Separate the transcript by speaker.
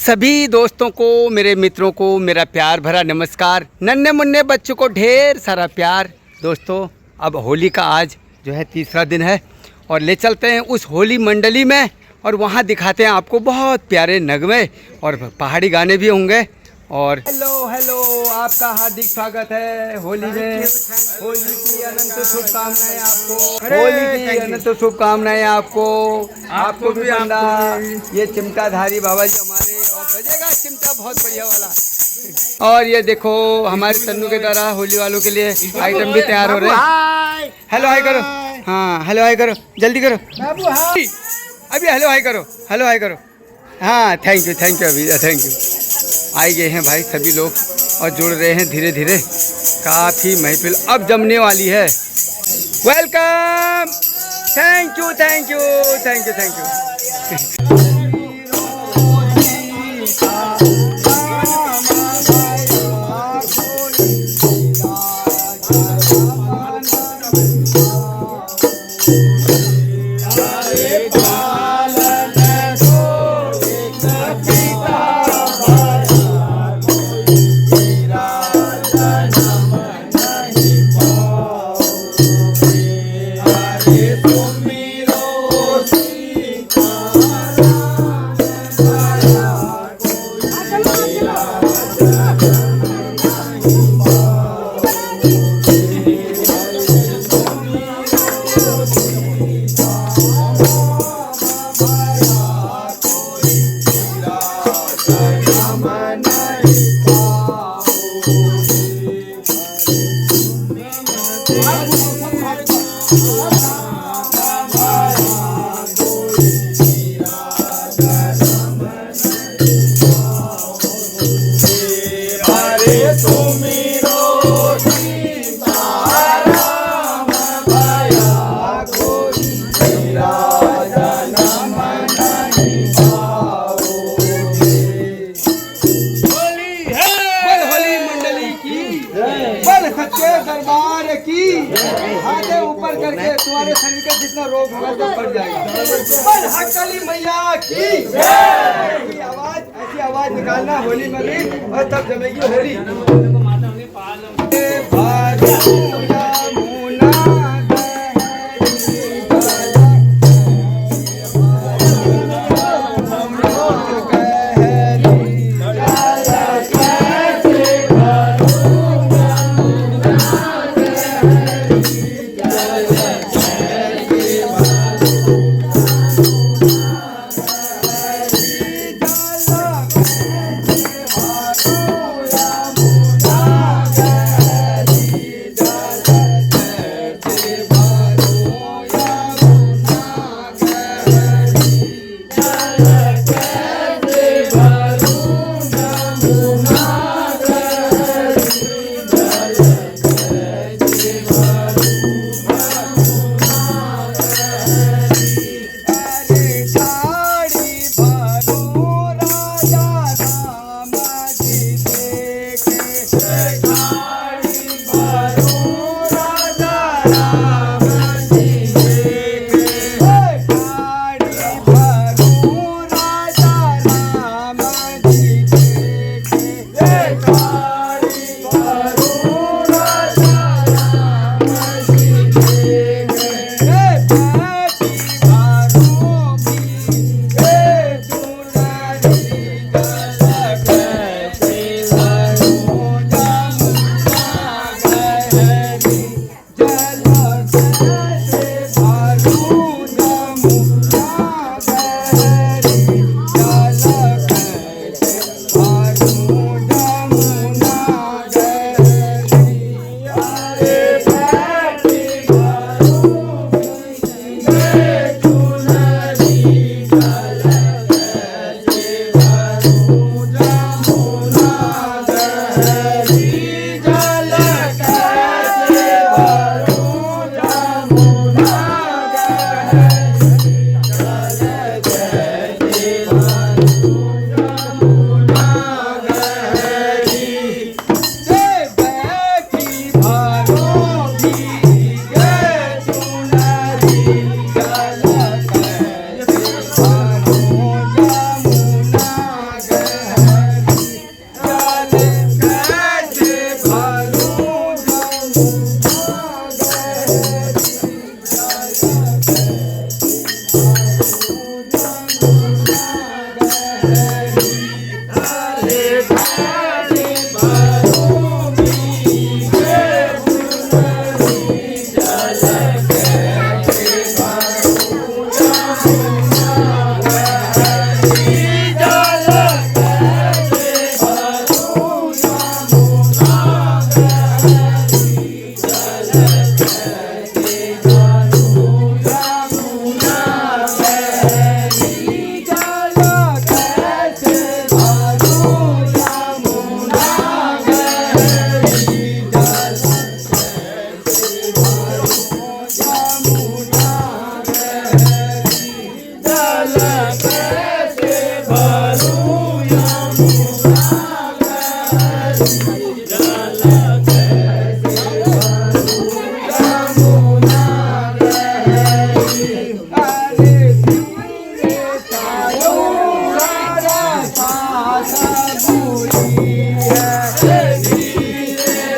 Speaker 1: सभी दोस्तों को, मेरे मित्रों को मेरा प्यार भरा नमस्कार। नन्हे मुन्ने बच्चों को ढेर सारा प्यार। दोस्तों, अब होली का आज जो है तीसरा दिन है और ले चलते हैं उस होली मंडली में और वहाँ दिखाते हैं आपको बहुत प्यारे नगमे और पहाड़ी गाने भी होंगे। और हेलो आपका हार्दिक स्वागत है होली में। होली की अनंत शुभकामनाएं आपको, होली की अनंत शुभकामनाएं आपको भी बंदा। ये चिमटाधारी बाबा जी हमारे, और बजेगा चिमटा बहुत बढ़िया वाला। और ये देखो हमारे तन्नू के द्वारा होली वालों के लिए आइटम भी तैयार हो रहे हैं। हेलो हाय करो, हाँ हेलो हाय करो, जल्दी करो अभी हेलो हाय करो। हाँ थैंक यू अभी थैंक यू। आए गए हैं भाई सभी लोग और जुड़ रहे हैं धीरे धीरे। काफ़ी महफिल अब जमने वाली है। Welcome, thank you. दरबार की हाथे ऊपर करके तुम्हारे शरीर का जितना रोग होगा तो बढ़ जाएगा। हकाली मैया की आवाज, ऐसी आवाज निकालना होली में भी और तब जमेगी होली।
Speaker 2: धीरे